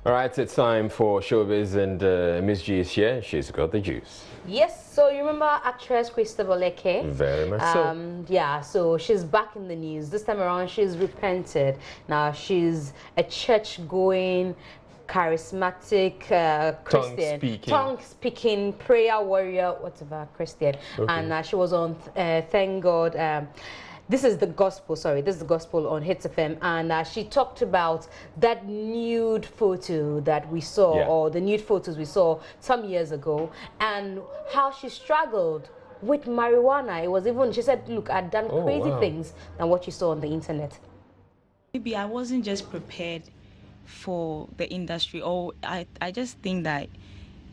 All right, it's time for Showbiz, and Miss G is here. She's got the juice. Yes, so you remember actress Christopher Leke? Very much so. Yeah, so she's back in the news. This time around, she's repented. Now, she's a church-going, charismatic Christian. Tongue-speaking, prayer warrior, whatever, Christian. Okay. And she was on Thank God. This is the gospel, sorry, this is the gospel on Hits FM, and she talked about that nude photo that we saw, or the nude photos we saw some years ago, and how she struggled with marijuana. It was even, she said, look, I'd done crazy things than what you saw on the internet. Maybe I wasn't just prepared for the industry, or I just think that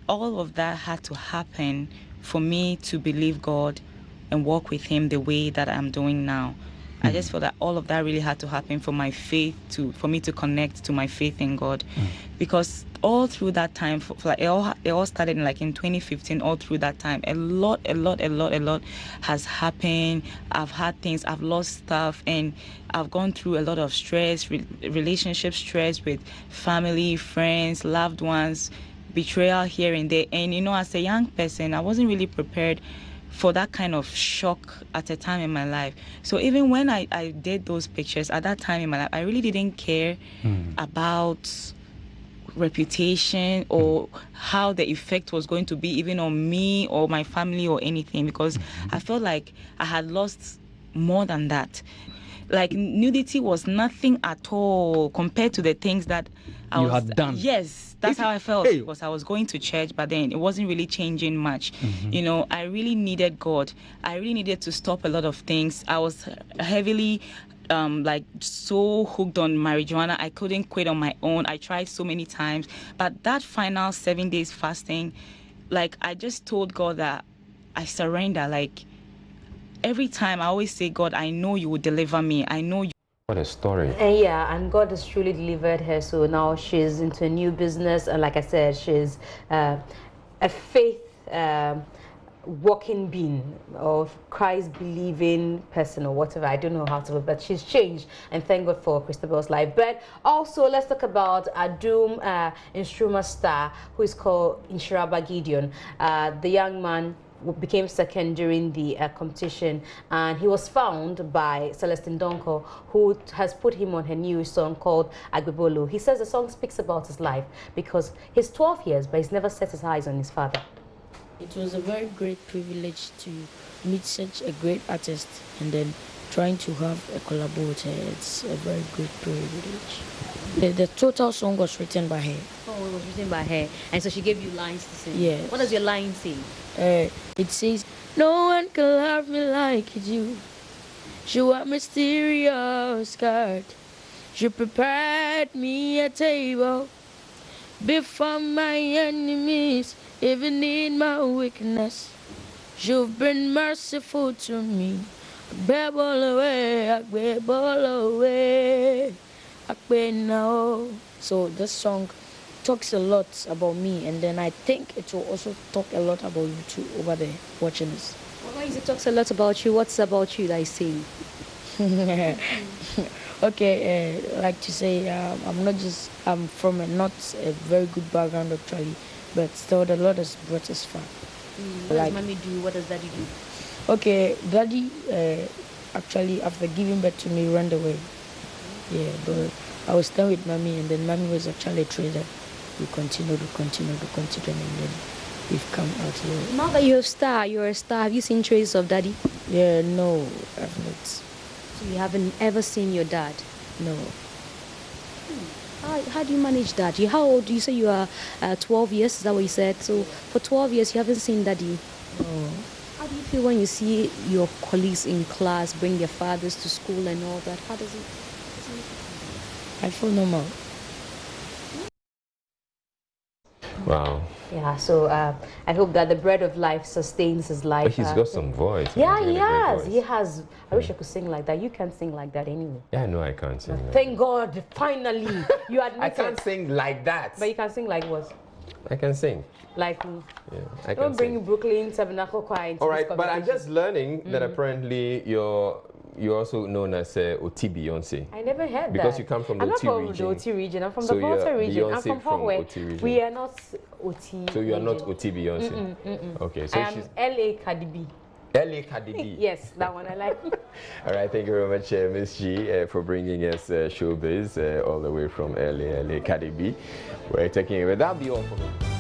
all of that had to happen for me to believe God and walk with him the way that I'm doing now. I just feel that all of that really had to happen for my faith for me to connect to my faith in God. Because all through that time, like it all started in 2015. All through that time, a lot has happened. I've had things, I've lost stuff, and I've gone through a lot of stress, relationship stress with family, friends, loved ones, betrayal here and there. And you know, as a young person, I wasn't really prepared for that kind of shock at a time in my life. So even when I did those pictures at that time in my life, I really didn't care about reputation or how the effect was going to be even on me or my family or anything, because I felt like I had lost more than that. Like, nudity was nothing at all compared to the things that you had done. Yes, that's how I felt, because I was going to church, but then it wasn't really changing much. You know, I really needed God. I really needed to stop a lot of things. I was heavily so hooked on marijuana. I couldn't quit on my own. I tried so many times, but that final 7 days fasting, like, I just told God that I surrender. Like, every time I always say, God, I know you will deliver me. I know you. What a story. Yeah, and God has truly delivered her. So now she's into a new business. And like I said, she's a faith walking being, of Christ-believing person or whatever. I don't know how to, but she's changed. And thank God for Christabel's life. But also, let's talk about a Doom instrument star who is called Inshiraba Gideon. The young man became second during the competition, and he was found by Celestine Donko, who has put him on her new song called Agbebolo. He says the song speaks about his life because he's 12 years, but he's never set his eyes on his father. It was a very great privilege to meet such a great artist, and then trying to have a collabo with her. It's a very great privilege. The total song was written by her. Oh, it was written by her, and so she gave you lines to sing. Yes. What does your line say? It says, "No one can love me like you do. You are mysterious, God. You prepared me a table before my enemies, even in my weakness. You've been merciful to me. Agbebolo away, now." So this song talks a lot about me, and then I think it will also talk a lot about you too over there watching this. Why is it talks a lot about you? What's about you that I sing? Okay, like to say, I'm from not a very good background actually, but still the Lord has brought us far. What does mommy do? What does daddy do? Okay, daddy actually, after giving birth to me, ran away. Yeah, but I was staying with mommy, and then mommy was actually a trader. We continued, and then we've come out here. Now that you're a star, have you seen traces of daddy? Yeah, no, I've not. So you haven't ever seen your dad? No. How do you manage that? How old? You say you are 12 years, is that what you said? So for 12 years, you haven't seen daddy? No. How do you feel when you see your colleagues in class bring their fathers to school and all that? How does it? I feel normal. Wow. Yeah, so I hope that the bread of life sustains his life. But he's got some voice. Yeah, he has. He has. I wish I could sing like that. You can't sing like that anyway. Yeah, no, I can't sing. Thank God, finally, you admit I can't sing like that. But you can sing like what? I can sing. Like who? Yeah, I can Don't bring sing. Brooklyn Tabernacle Choir into All right, this but I'm just learning that apparently your you're also known as Oti Beyonce. I never heard because that. you come from the I'm OT not from region. the OT region. I'm from So the Volta region. Beyonce I'm from from Hogway. OT region. We are not OT. So you are not region. Oti Beyonce. Okay, so I am she's LA Cardi B. LA Cardi B. Yes, that one I like. All right, thank you very much, Miss G, for bringing us Showbiz all the way from LA Cardi B. We're taking it. That'll be all for me.